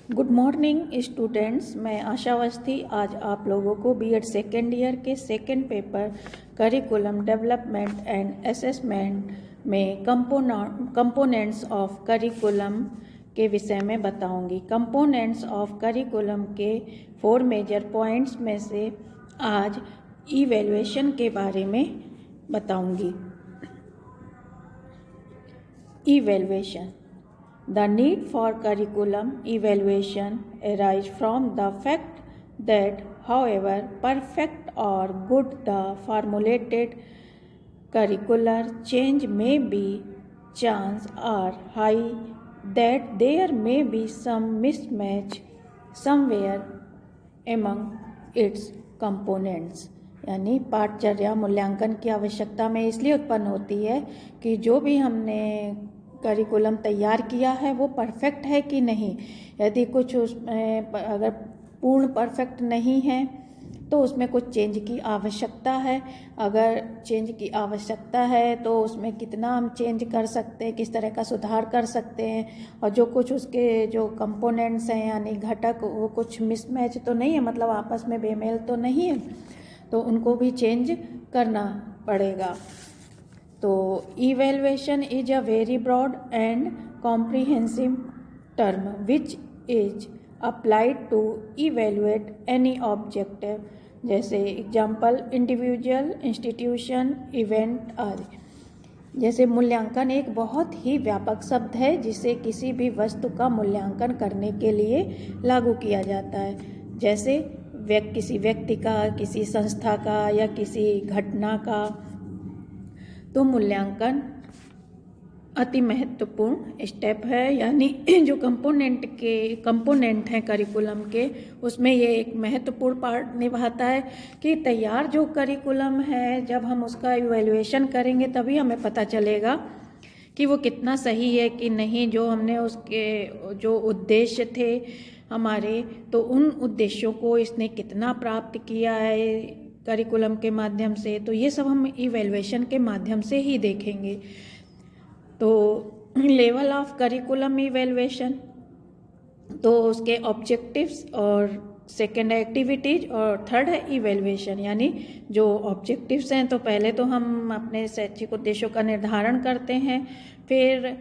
Good morning students, मैं आशा अवस्थी आज आप लोगों को बीएड सेकेंड ईयर के second paper curriculum development and assessment में कंपोनेंट्स ऑफ करिकुलम के विषय में बताऊंगी। कंपोनेंट्स ऑफ करिकुलम के 4 मेजर पॉइंट्स में से आज इवैल्यूएशन के बारे में बताऊंगी। Evaluation. The need for curriculum evaluation arises from the fact that, however perfect or good the formulated curricular change may be, chances are high that there may be some mismatch somewhere among its components. यानी पाठचर्या मूल्यांकन की आवश्यकता में इसलिए उत्पन्न होती है कि जो भी हमने करिकुलम तैयार किया है वो परफेक्ट है कि नहीं। यदि कुछ उसमें अगर पूर्ण परफेक्ट नहीं है तो उसमें कुछ चेंज की आवश्यकता है। अगर चेंज की आवश्यकता है तो उसमें कितना हम चेंज कर सकते हैं, किस तरह का सुधार कर सकते हैं, और जो कुछ उसके जो कंपोनेंट्स हैं यानी घटक वो कुछ मिसमैच तो नहीं है, मतलब आपस में बेमेल तो नहीं है, तो उनको भी चेंज करना पड़ेगा। तो evaluation is a very broad and comprehensive term which is applied to evaluate any objective, जैसे एग्जाम्पल इंडिविजुअल, इंस्टीट्यूशन, इवेंट आदि। जैसे मूल्यांकन एक बहुत ही व्यापक शब्द है जिसे किसी भी वस्तु का मूल्यांकन करने के लिए लागू किया जाता है, जैसे किसी व्यक्ति का, किसी संस्था का या किसी घटना का। तो मूल्यांकन अति महत्वपूर्ण स्टेप है, यानी जो कंपोनेंट हैं करिकुलम के, उसमें ये एक महत्वपूर्ण पार्ट निभाता है कि तैयार जो करिकुलम है जब हम उसका इवैल्यूएशन करेंगे तभी हमें पता चलेगा कि वो कितना सही है कि नहीं। जो हमने उसके जो उद्देश्य थे हमारे, तो उन उद्देश्यों को इसने कितना प्राप्त किया है करिकुलम के माध्यम से, तो ये सब हम इवैल्यूएशन के माध्यम से ही देखेंगे। तो लेवल ऑफ करिकुलम इवैल्यूएशन, तो उसके ऑब्जेक्टिव्स और सेकेंड एक्टिविटीज और थर्ड है इवैल्यूएशन। यानी जो ऑब्जेक्टिव्स हैं तो पहले तो हम अपने शैक्षिक उद्देश्यों का निर्धारण करते हैं, फिर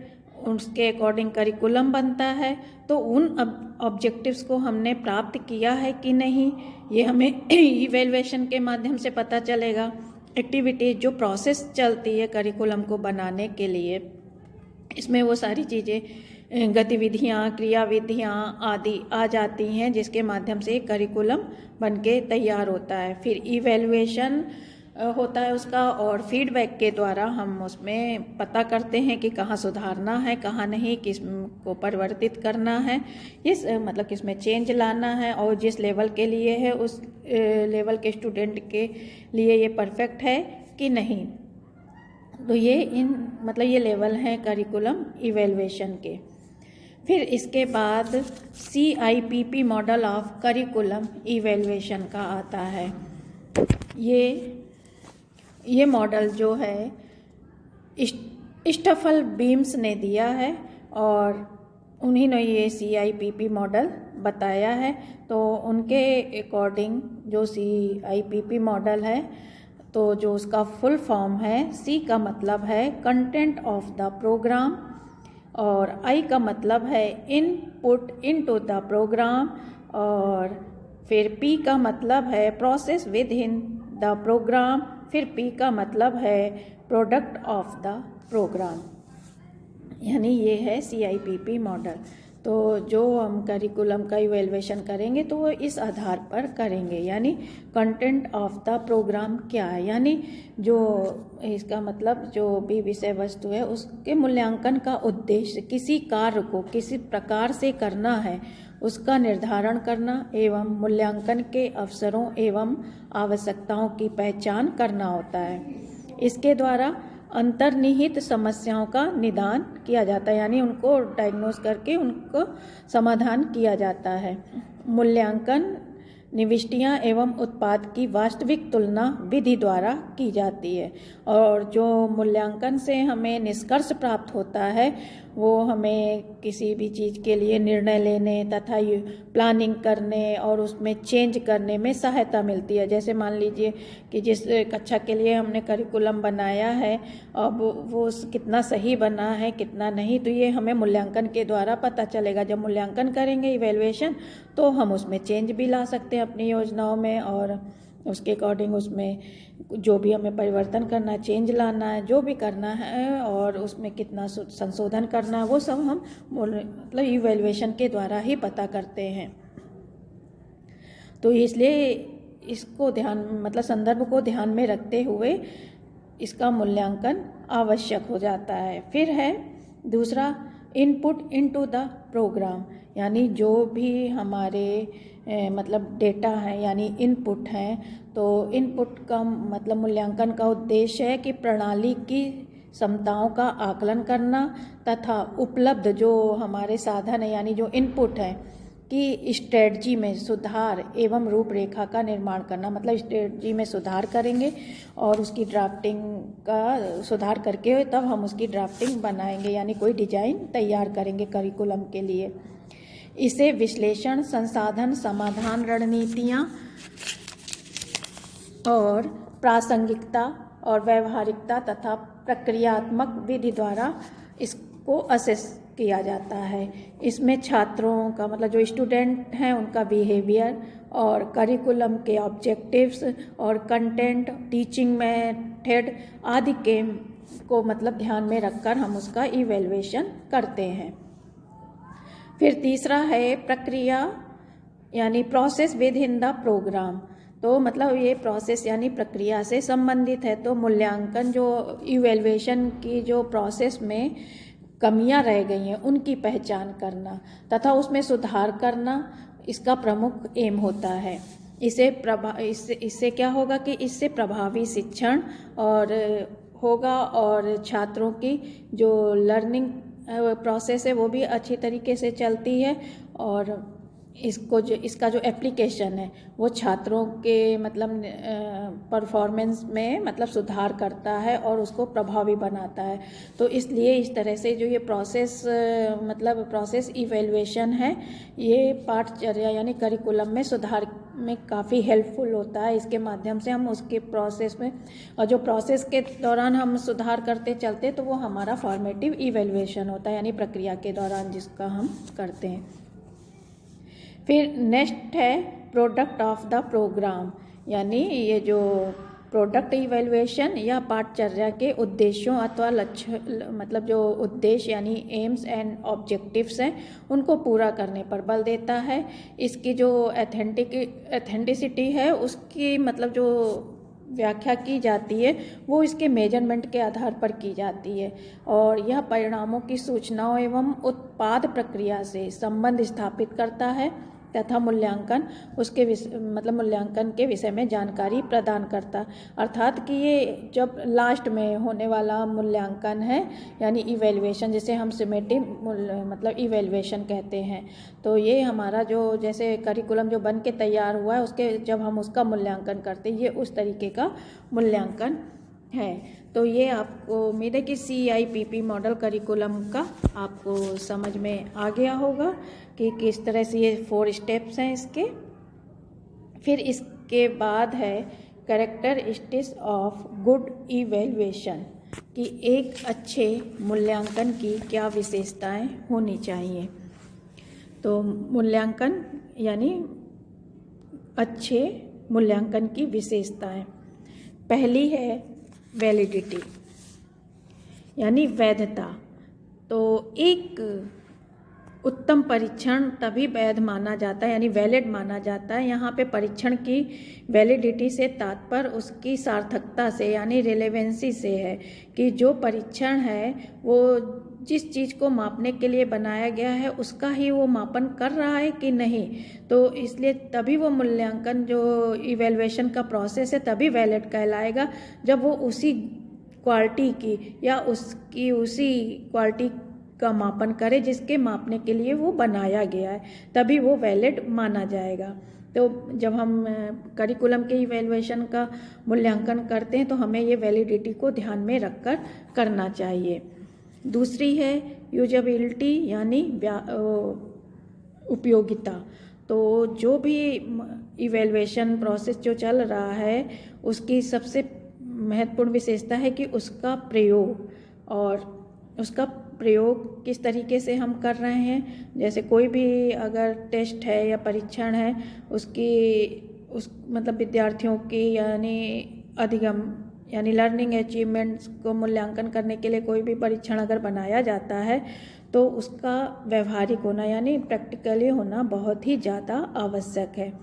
उसके अकॉर्डिंग करिकुलम बनता है। तो उन ऑब्जेक्टिव्स को हमने प्राप्त किया है कि नहीं, ये हमें इवैल्यूएशन के माध्यम से पता चलेगा। एक्टिविटीज, जो प्रोसेस चलती है करिकुलम को बनाने के लिए, इसमें वो सारी चीज़ें, गतिविधियाँ, क्रियाविधियाँ आदि आ जाती हैं जिसके माध्यम से करिकुलम बनके तैयार होता है। फिर इवैल्यूएशन होता है उसका, और फीडबैक के द्वारा हम उसमें पता करते हैं कि कहाँ सुधारना है, कहाँ नहीं, किस को परिवर्तित करना है, इस मतलब किस में चेंज लाना है, और जिस लेवल के लिए है उस लेवल के स्टूडेंट के लिए ये परफेक्ट है कि नहीं। तो ये ये लेवल हैं करिकुलम इवैल्यूएशन के। फिर इसके बाद CIPP model of curriculum evaluation का आता है। ये मॉडल जो है स्टफल बीम्स ने दिया है और उन्हीं ने ये CIPP मॉडल बताया है। तो उनके अकॉर्डिंग जो CIPP मॉडल है, तो जो उसका फुल फॉर्म है, C का मतलब है कंटेंट ऑफ द प्रोग्राम, और I का मतलब है इनपुट इनटू द प्रोग्राम, और फिर P का मतलब है process within the program, फिर P का मतलब है प्रोडक्ट ऑफ द प्रोग्राम। यानी ये है CIPP मॉडल। तो जो हम करिकुलम का इवैल्यूएशन करेंगे तो वो इस आधार पर करेंगे, यानी कंटेंट ऑफ द प्रोग्राम क्या है, यानी जो इसका मतलब जो भी विषय वस्तु है उसके मूल्यांकन का उद्देश्य किसी कार्य को किसी प्रकार से करना है, उसका निर्धारण करना एवं मूल्यांकन के अवसरों एवं आवश्यकताओं की पहचान करना होता है। इसके द्वारा अंतर्निहित समस्याओं का निदान किया जाता है, यानी उनको डायग्नोस करके उनको समाधान किया जाता है। मूल्यांकन निविष्टियाँ एवं उत्पाद की वास्तविक तुलना विधि द्वारा की जाती है, और जो मूल्यांकन से हमें निष्कर्ष प्राप्त होता है वो हमें किसी भी चीज़ के लिए निर्णय लेने तथा प्लानिंग करने और उसमें चेंज करने में सहायता मिलती है। जैसे मान लीजिए कि जिस कक्षा के लिए हमने करिकुलम बनाया है, अब वो कितना सही बना है कितना नहीं, तो ये हमें मूल्यांकन के द्वारा पता चलेगा। जब मूल्यांकन करेंगे इवैल्यूएशन, तो हम उसमें चेंज भी ला सकते हैं अपनी योजनाओं में, और उसके अकॉर्डिंग उसमें जो भी हमें परिवर्तन करना है, चेंज लाना है, जो भी करना है और उसमें कितना संशोधन करना है, वो सब हम मतलब इवैल्यूएशन के द्वारा ही पता करते हैं। तो इसलिए इसको मतलब संदर्भ को ध्यान में रखते हुए इसका मूल्यांकन आवश्यक हो जाता है। फिर है दूसरा, इनपुट इनटू द प्रोग्राम, यानी जो भी हमारे मतलब डेटा है यानी इनपुट हैं, तो इनपुट का मतलब मूल्यांकन का उद्देश्य है कि प्रणाली की क्षमताओं का आकलन करना तथा उपलब्ध जो हमारे साधन है यानी जो इनपुट है कि स्ट्रेटजी में सुधार एवं रूपरेखा का निर्माण करना। मतलब स्ट्रेटजी में सुधार करेंगे और उसकी ड्राफ्टिंग का सुधार करके तब हम उसकी ड्राफ्टिंग बनाएंगे, यानी कोई डिजाइन तैयार करेंगे करिकुलम के लिए। इसे विश्लेषण, संसाधन, समाधान, रणनीतियाँ और प्रासंगिकता और व्यवहारिकता तथा प्रक्रियात्मक विधि द्वारा इसको असेस किया जाता है। इसमें छात्रों का मतलब जो स्टूडेंट हैं उनका बिहेवियर और करिकुलम के ऑब्जेक्टिव्स और कंटेंट, टीचिंग मेथड आदि के को मतलब ध्यान में रखकर हम उसका इवैल्यूएशन करते हैं। फिर तीसरा है प्रक्रिया यानी process within the program. तो मतलब ये प्रोसेस यानी प्रक्रिया से संबंधित है। तो मूल्यांकन जो इवैल्यूएशन की जो प्रोसेस में कमियां रह गई हैं उनकी पहचान करना तथा उसमें सुधार करना इसका प्रमुख एम होता है। इससे क्या होगा कि इससे प्रभावी शिक्षण और होगा और छात्रों की जो लर्निंग प्रोसेस है वो भी अच्छी तरीके से चलती है, और इसका जो एप्लीकेशन है वो छात्रों के मतलब परफॉर्मेंस में मतलब सुधार करता है और उसको प्रभावी बनाता है। तो इसलिए इस तरह से जो ये प्रोसेस मतलब प्रोसेस इवैल्यूएशन है, ये पाठचर्या यानी करिकुलम में सुधार में काफ़ी हेल्पफुल होता है। इसके माध्यम से हम उसके प्रोसेस में और जो प्रोसेस के दौरान हम सुधार करते चलते तो वो हमारा फॉर्मेटिव इवैल्यूएशन होता है, यानी प्रक्रिया के दौरान जिसका हम करते हैं। फिर नेक्स्ट है प्रोडक्ट ऑफ द प्रोग्राम, यानी ये जो प्रोडक्ट इवैल्यूएशन या पाठचर्या के उद्देश्यों अथवा लक्ष्य मतलब जो उद्देश्य यानी एम्स एंड ऑब्जेक्टिव्स हैं उनको पूरा करने पर बल देता है। इसकी जो एथेंटिसिटी है उसकी मतलब जो व्याख्या की जाती है वो इसके मेजरमेंट के आधार पर की जाती है, और यह परिणामों की सूचनाओं एवं उत्पाद प्रक्रिया से संबंध स्थापित करता है तथा मूल्यांकन उसके मतलब मूल्यांकन के विषय में जानकारी प्रदान करता। अर्थात कि ये जब लास्ट में होने वाला मूल्यांकन है यानी इवैल्यूएशन, जिसे हम समेटिव मतलब इवैल्यूएशन कहते हैं, तो ये हमारा जो जैसे करिकुलम जो बन के तैयार हुआ है उसके जब हम उसका मूल्यांकन करते हैं ये उस तरीके का मूल्यांकन है। तो ये आपको उम्मीद है कि CIPP मॉडल करिकुलम का आपको समझ में आ गया होगा कि किस तरह से ये 4 स्टेप्स हैं इसके। फिर इसके बाद है कैरेक्टरिस्टिक्स ऑफ गुड इवैल्यूएशन, कि एक अच्छे मूल्यांकन की क्या विशेषताएं होनी चाहिए। तो मूल्यांकन यानी अच्छे मूल्यांकन की विशेषताएं, पहली है वैलिडिटी यानी वैधता। तो एक उत्तम परीक्षण तभी वैध माना जाता है यानी वैलिड माना जाता है। यहाँ पे परीक्षण की वैलिडिटी से तात्पर्य उसकी सार्थकता से यानी रिलेवेंसी से है कि जो परीक्षण है वो जिस चीज़ को मापने के लिए बनाया गया है उसका ही वो मापन कर रहा है कि नहीं। तो इसलिए तभी वो मूल्यांकन जो इवैल्यूएशन का प्रोसेस है तभी वैलिड कहलाएगा जब वो उसी क्वालिटी की या उसकी उसी क्वालिटी का मापन करे जिसके मापने के लिए वो बनाया गया है, तभी वो वैलिड माना जाएगा। तो जब हम करिकुलम के इवैल्यूएशन का मूल्यांकन करते हैं तो हमें ये वैलिडिटी को ध्यान में रखकर करना चाहिए। दूसरी है यूजेबिलिटी यानी उपयोगिता। तो जो भी इवैल्यूएशन प्रोसेस जो चल रहा है उसकी सबसे महत्वपूर्ण विशेषता है कि उसका प्रयोग, और उसका प्रयोग किस तरीके से हम कर रहे हैं। जैसे कोई भी अगर टेस्ट है या परीक्षण है, उस मतलब विद्यार्थियों की यानी अधिगम यानी लर्निंग अचीवमेंट्स को मूल्यांकन करने के लिए कोई भी परीक्षण अगर बनाया जाता है तो उसका व्यवहारिक होना यानी प्रैक्टिकली होना बहुत ही ज़्यादा आवश्यक है।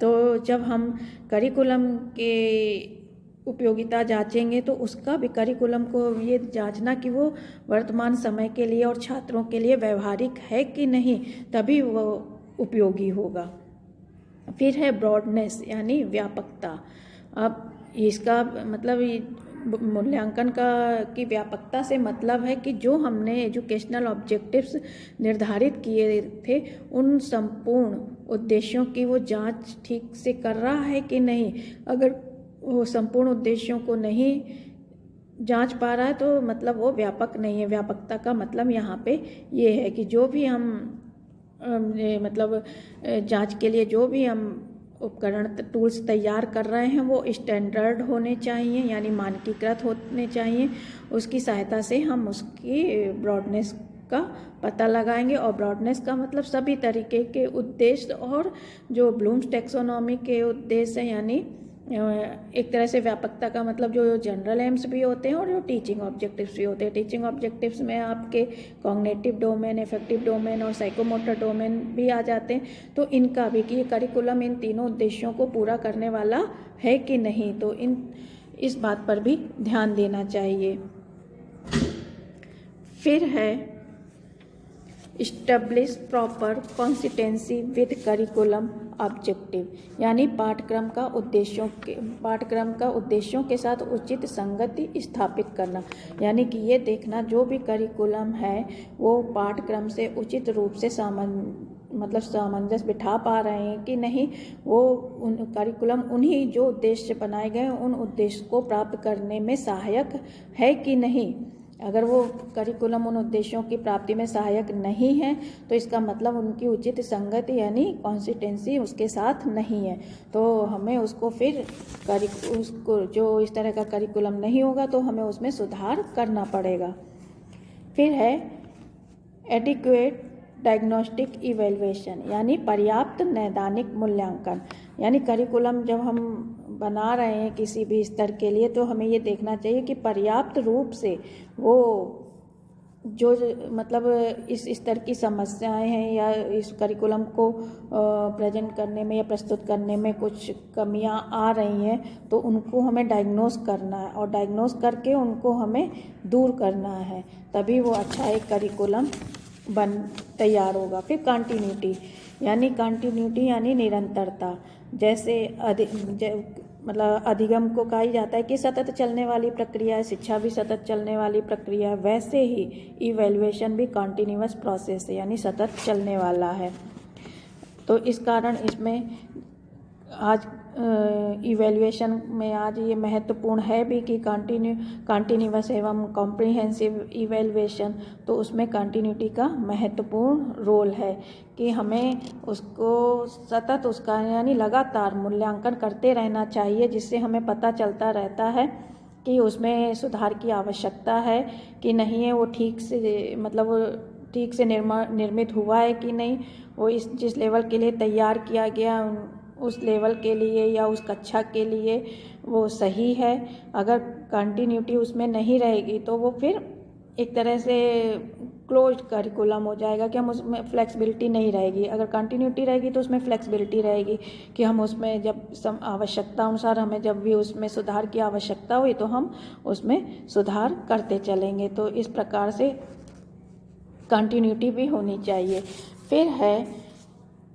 तो जब हम करिकुलम के उपयोगिता जांचेंगे तो उसका भी करिकुलम को ये जांचना कि वो वर्तमान समय के लिए और छात्रों के लिए व्यवहारिक है कि नहीं, तभी वो उपयोगी होगा। फिर है ब्रॉडनेस यानी व्यापकता। अब इसका मतलब मूल्यांकन की व्यापकता से मतलब है कि जो हमने एजुकेशनल ऑब्जेक्टिव्स निर्धारित किए थे उन संपूर्ण उद्देश्यों की वो जांच ठीक से कर रहा है कि नहीं। अगर वो संपूर्ण उद्देश्यों को नहीं जांच पा रहा है तो मतलब वो व्यापक नहीं है। व्यापकता का मतलब यहाँ पे ये है कि जो भी हम मतलब जांच के लिए जो भी हम उपकरण टूल्स तैयार कर रहे हैं वो स्टैंडर्ड होने चाहिए यानी मानकीकृत होने चाहिए। उसकी सहायता से हम उसकी ब्रॉडनेस का पता लगाएंगे, और ब्रॉडनेस का मतलब सभी तरीके के उद्देश्य और जो ब्लूम्स टैक्सोनॉमी के उद्देश्य हैं, यानी एक तरह से व्यापकता का मतलब जो जनरल एम्स भी होते हैं और जो टीचिंग ऑब्जेक्टिव्स भी होते हैं। टीचिंग ऑब्जेक्टिव्स में आपके कॉग्निटिव डोमेन, इफेक्टिव डोमेन और साइकोमोटर डोमेन भी आ जाते हैं। तो इनका भी कि करिकुलम इन तीनों उद्देश्यों को पूरा करने वाला है कि नहीं, तो इस बात पर भी ध्यान देना चाहिए। फिर है establish proper consistency with curriculum objective, यानी पाठ्यक्रम का उद्देश्यों के साथ उचित संगति स्थापित करना। यानी कि ये देखना जो भी करिकुलम है वो पाठ्यक्रम से उचित रूप से सामंजस्य बिठा पा रहे हैं कि नहीं। वो करिकुलम उन्हीं जो उद्देश्य बनाए गए उन उद्देश्य को प्राप्त करने में सहायक है कि नहीं। अगर वो करिकुलम उन उद्देश्यों की प्राप्ति में सहायक नहीं है तो इसका मतलब उनकी उचित संगति यानी कंसिस्टेंसी उसके साथ नहीं है। तो हमें उसको उसको जो इस तरह का करिकुलम नहीं होगा तो हमें उसमें सुधार करना पड़ेगा। फिर है एडिक्वेट डायग्नोस्टिक इवैल्यूएशन, यानी पर्याप्त नैदानिक मूल्यांकन। यानी करिकुलम जब हम बना रहे हैं किसी भी स्तर के लिए तो हमें ये देखना चाहिए कि पर्याप्त रूप से वो जो मतलब इस स्तर की समस्याएं हैं या इस करिकुलम को प्रेजेंट करने में या प्रस्तुत करने में कुछ कमियां आ रही हैं तो उनको हमें डायग्नोस करना है, और डायग्नोस करके उनको हमें दूर करना है, तभी वो अच्छा एक करिकुलम तैयार होगा। फिर कंटिन्यूटी यानी निरंतरता। जैसे मतलब अधिगम को कहा जाता है कि सतत चलने वाली प्रक्रिया है, शिक्षा भी सतत चलने वाली प्रक्रिया है, वैसे ही इवैल्यूएशन भी कॉन्टिन्यूअस प्रोसेस है यानी सतत चलने वाला है। तो इस कारण इसमें आज इवैल्यूएशन में आज ये महत्वपूर्ण है भी कि कॉन्टिन्यूअस एवं कॉम्प्रिहेंसिव इवैल्यूएशन, तो उसमें कंटिन्यूटी का महत्वपूर्ण रोल है कि हमें उसको सतत उसका यानी लगातार मूल्यांकन करते रहना चाहिए, जिससे हमें पता चलता रहता है कि उसमें सुधार की आवश्यकता है कि नहीं है, वो ठीक से निर्मित हुआ है कि नहीं, वो जिस लेवल के लिए तैयार किया गया उस लेवल के लिए या उस कक्षा के लिए वो सही है। अगर कंटिन्यूटी उसमें नहीं रहेगी तो वो फिर एक तरह से क्लोज्ड करिकुलम हो जाएगा कि हम उसमें फ्लेक्सिबिलिटी नहीं रहेगी। अगर कंटिन्यूटी रहेगी तो उसमें फ्लेक्सिबिलिटी रहेगी कि हम उसमें जब आवश्यकता अनुसार हमें जब भी उसमें सुधार की आवश्यकता हुई तो हम उसमें सुधार करते चलेंगे। तो इस प्रकार से कंटिन्यूटी भी होनी चाहिए। फिर है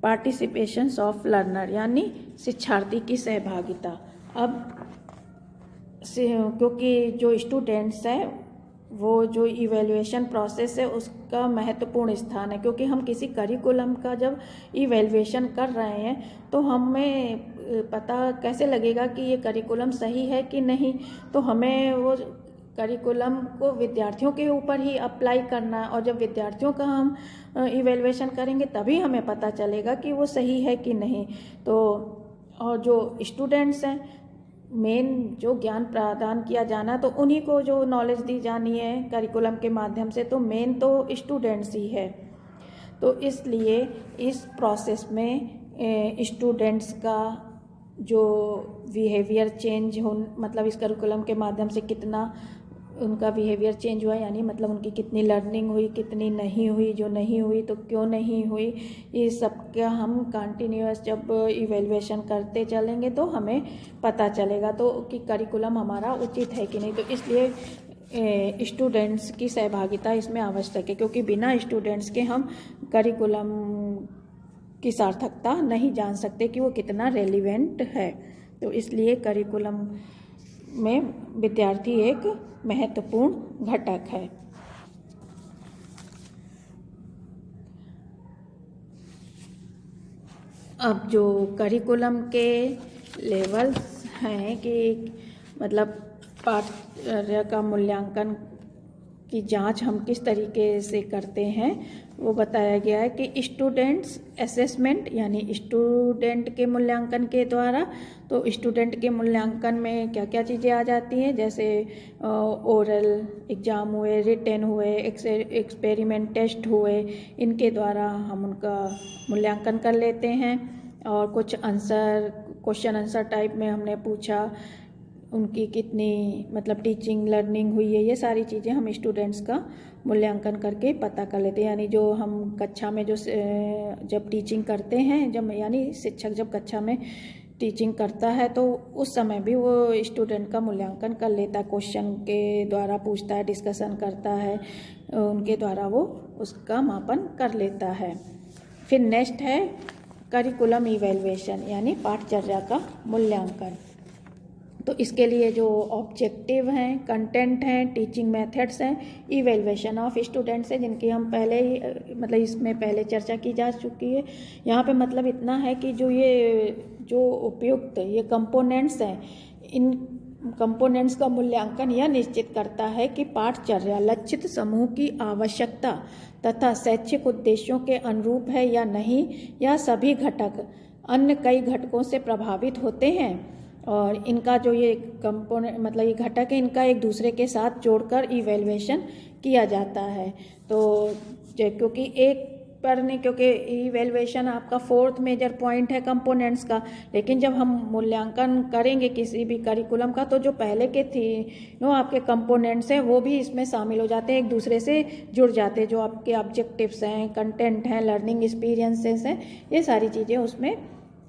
पार्टिसिपेशंस ऑफ लर्नर, यानी शिक्षार्थी की सहभागिता। अब क्योंकि जो स्टूडेंट्स हैं वो जो इवैल्यूएशन प्रोसेस है उसका महत्वपूर्ण स्थान है, क्योंकि हम किसी करिकुलम का जब इवैल्यूएशन कर रहे हैं तो हमें पता कैसे लगेगा कि ये करिकुलम सही है कि नहीं। तो हमें वो करिकुलम को विद्यार्थियों के ऊपर ही अप्लाई करना, और जब विद्यार्थियों का हम इवैल्यूएशन करेंगे तभी हमें पता चलेगा कि वो सही है कि नहीं। तो और जो स्टूडेंट्स हैं, मेन जो ज्ञान प्रदान किया जाना तो उन्हीं को जो नॉलेज दी जानी है करिकुलम के माध्यम से, तो मेन तो स्टूडेंट्स ही है। तो इसलिए इस प्रोसेस में स्टूडेंट्स का जो बिहेवियर चेंज हो, मतलब इस करिकुलम के माध्यम से कितना उनका बिहेवियर चेंज हुआ, यानी मतलब उनकी कितनी लर्निंग हुई, कितनी नहीं हुई, जो नहीं हुई तो क्यों नहीं हुई, ये सब का हम कंटिन्यूअस जब इवैल्यूएशन करते चलेंगे तो हमें पता चलेगा तो कि करिकुलम हमारा उचित है कि नहीं। तो इसलिए स्टूडेंट्स की सहभागिता इसमें आवश्यक है, क्योंकि बिना स्टूडेंट्स के हम करिकुलम की सार्थकता नहीं जान सकते कि वो कितना रेलिवेंट है। तो इसलिए करिकुलम में विद्यार्थी एक महत्वपूर्ण घटक है। अब जो करिकुलम के लेवल्स हैं कि मतलब पाठ्य का मूल्यांकन की जांच हम किस तरीके से करते हैं, वो बताया गया है कि स्टूडेंट्स असेसमेंट, यानी स्टूडेंट के मूल्यांकन के द्वारा। तो स्टूडेंट के मूल्यांकन में क्या क्या चीज़ें आ जाती हैं, जैसे ओरल एग्ज़ाम हुए, रिटन हुए, एक्सपेरिमेंट टेस्ट हुए, इनके द्वारा हम उनका मूल्यांकन कर लेते हैं। और कुछ क्वेश्चन आंसर टाइप में हमने पूछा उनकी कितनी मतलब टीचिंग लर्निंग हुई है, ये सारी चीज़ें हम स्टूडेंट्स का मूल्यांकन करके पता कर लेते हैं। यानी जो हम कक्षा में जो जब टीचिंग करते हैं, जब यानी शिक्षक जब कक्षा में टीचिंग करता है तो उस समय भी वो स्टूडेंट का मूल्यांकन कर लेता है, क्वेश्चन के द्वारा पूछता है, डिस्कशन करता है, उनके द्वारा वो उसका मापन कर लेता है। फिर नेक्स्ट है करिकुलम इवैल्यूएशन, यानी पाठचर्या का मूल्यांकन। तो इसके लिए जो ऑब्जेक्टिव हैं, कंटेंट हैं, टीचिंग मेथड्स हैं, इवैल्यूएशन ऑफ स्टूडेंट्स हैं, जिनकी हम पहले ही मतलब इसमें पहले चर्चा की जा चुकी है। यहाँ पे मतलब इतना है कि जो उपयुक्त ये कंपोनेंट्स हैं, इन कंपोनेंट्स का मूल्यांकन यह निश्चित करता है कि पाठचर्या लक्षित समूह की आवश्यकता तथा शैक्षिक उद्देश्यों के अनुरूप है या नहीं, या सभी घटक अन्य कई घटकों से प्रभावित होते हैं और इनका जो ये कंपोनेंट मतलब ये घटक है, इनका एक दूसरे के साथ जोड़कर इवैल्यूएशन किया जाता है। तो क्योंकि एक पर नहीं, क्योंकि इवैल्यूएशन आपका फोर्थ मेजर पॉइंट है कंपोनेंट्स का, लेकिन जब हम मूल्यांकन करेंगे किसी भी करिकुलम का तो जो पहले के थी आपके कंपोनेंट्स हैं वो भी इसमें शामिल हो जाते हैं, एक दूसरे से जुड़ जाते हैं। जो आपके ऑब्जेक्टिव्स हैं, कंटेंट हैं, लर्निंग एक्सपीरियंसेस हैं, ये सारी चीज़ें उसमें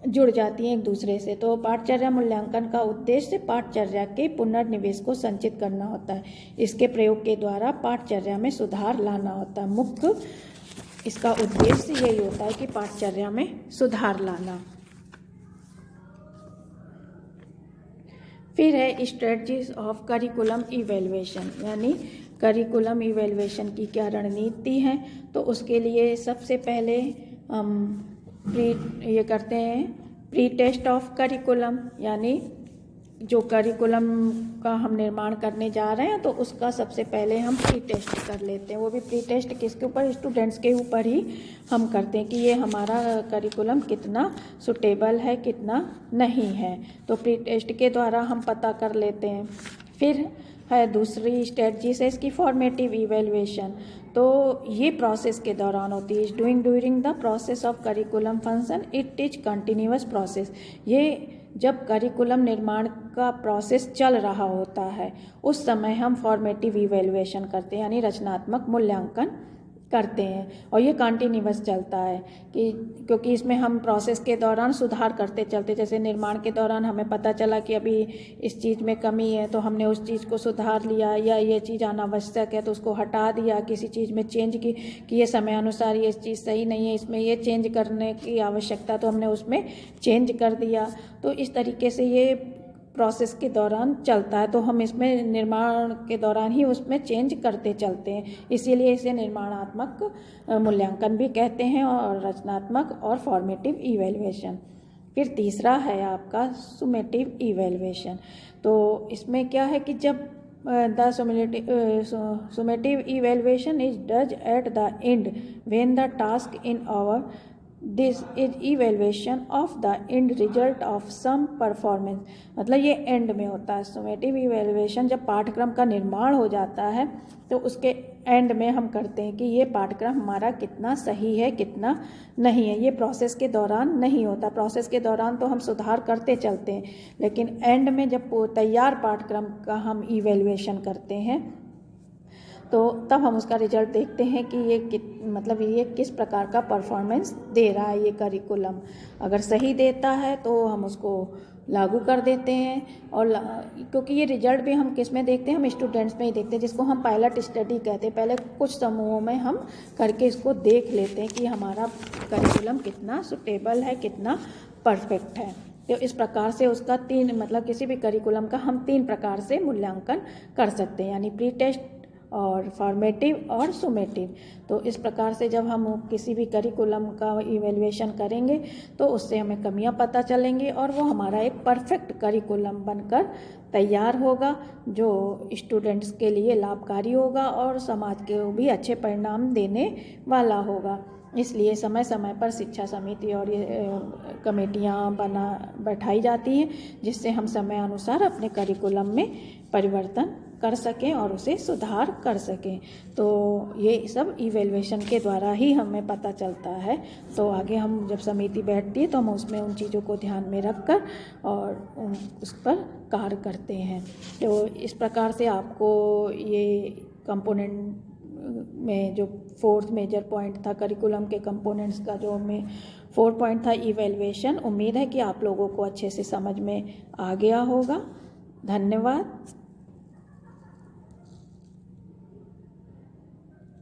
जुड़ जाती हैं एक दूसरे से। तो पाठचर्या मूल्यांकन का उद्देश्य पाठचर्या के पुनर्निवेश को संचित करना होता है। इसके प्रयोग के द्वारा पाठचर्या में सुधार लाना होता है। मुख्य इसका उद्देश्य यही होता है कि पाठचर्या में सुधार लाना। फिर है स्ट्रेटजीज ऑफ करिकुलम इवैल्यूएशन, यानी करिकुलम इवैल्यूएशन की क्या रणनीति है। तो उसके लिए सबसे पहले हम ये करते हैं प्री टेस्ट ऑफ करिकुलम, यानी जो करिकुलम का हम निर्माण करने जा रहे हैं तो उसका सबसे पहले हम प्री टेस्ट कर लेते हैं। वो भी प्री टेस्ट किसके ऊपर, स्टूडेंट्स के ऊपर ही हम करते हैं कि ये हमारा करिकुलम कितना सुटेबल है, कितना नहीं है। तो प्री टेस्ट के द्वारा हम पता कर लेते हैं। फिर है दूसरी स्ट्रेटजी से इसकी फॉर्मेटिव इवैल्यूएशन। तो ये प्रोसेस के दौरान होती है, doing during the process of curriculum function, it is continuous process. ये जब करिकुलम निर्माण का प्रोसेस चल रहा होता है उस समय हम फॉर्मेटिव इवैल्यूएशन करते हैं, यानी रचनात्मक मूल्यांकन करते हैं। और ये कंटिन्यूअस चलता है कि क्योंकि इसमें हम प्रोसेस के दौरान सुधार करते चलते, जैसे निर्माण के दौरान हमें पता चला कि अभी इस चीज़ में कमी है तो हमने उस चीज़ को सुधार लिया, या ये चीज़ अनावश्यक है तो उसको हटा दिया, किसी चीज़ में चेंज की कि ये समय अनुसार ये चीज़ सही नहीं है, इसमें ये चेंज करने की आवश्यकता, तो हमने उसमें चेंज कर दिया। तो इस तरीके से ये प्रोसेस के दौरान चलता है। तो हम इसमें निर्माण के दौरान ही उसमें चेंज करते चलते हैं, इसीलिए इसे निर्माणात्मक मूल्यांकन भी कहते हैं, और रचनात्मक और फॉर्मेटिव इवैल्यूएशन। फिर तीसरा है आपका सुमेटिव इवैल्यूएशन। तो इसमें क्या है कि जब the summative evaluation is done at the end when the task in our this is evaluation of the end result of some performance. मतलब ये एंड में होता है। समेटिव इवेल्युएशन जब पाठ्यक्रम का निर्माण हो जाता है तो उसके एंड में हम करते हैं कि ये पाठ्यक्रम हमारा कितना सही है कितना नहीं है। ये प्रोसेस के दौरान नहीं होता। प्रोसेस के दौरान तो हम सुधार करते चलते हैं, लेकिन एंड में जब तैयार पाठ्यक्रम का हम इवेल्युएशन करते हैं तो तब हम उसका रिजल्ट देखते हैं कि ये किस प्रकार का परफॉर्मेंस दे रहा है। ये करिकुलम अगर सही देता है तो हम उसको लागू कर देते हैं। और क्योंकि ये रिजल्ट भी हम किस में देखते हैं, हम स्टूडेंट्स में ही देखते हैं, जिसको हम पायलट स्टडी कहते हैं। पहले कुछ समूहों में हम करके इसको देख लेते हैं कि हमारा करिकुलम कितना सुटेबल है, कितना परफेक्ट है। तो इस प्रकार से उसका किसी भी करिकुलम का हम 3 प्रकार से मूल्यांकन कर सकते हैं, यानी प्री टेस्ट और फॉर्मेटिव और सुमेटिव। तो इस प्रकार से जब हम किसी भी करिकुलम का इवेल्युएशन करेंगे तो उससे हमें कमियां पता चलेंगी और वो हमारा एक परफेक्ट करिकुलम बनकर तैयार होगा, जो स्टूडेंट्स के लिए लाभकारी होगा और समाज के भी अच्छे परिणाम देने वाला होगा। इसलिए समय समय पर शिक्षा समिति और ये कमेटियाँ बैठाई जाती हैं, जिससे हम समय अनुसार अपने करिकुलम में परिवर्तन कर सकें और उसे सुधार कर सकें। तो ये सब इवेल्युएशन के द्वारा ही हमें पता चलता है। तो आगे हम जब समिति बैठती है तो हम उसमें उन चीज़ों को ध्यान में रखकर और उस पर कार्य करते हैं। तो इस प्रकार से आपको ये कंपोनेंट में जो 4th मेजर पॉइंट था करिकुलम के कंपोनेंट्स का, जो में 4 पॉइंट था इवेल्युएशन, उम्मीद है कि आप लोगों को अच्छे से समझ में आ गया होगा। धन्यवाद।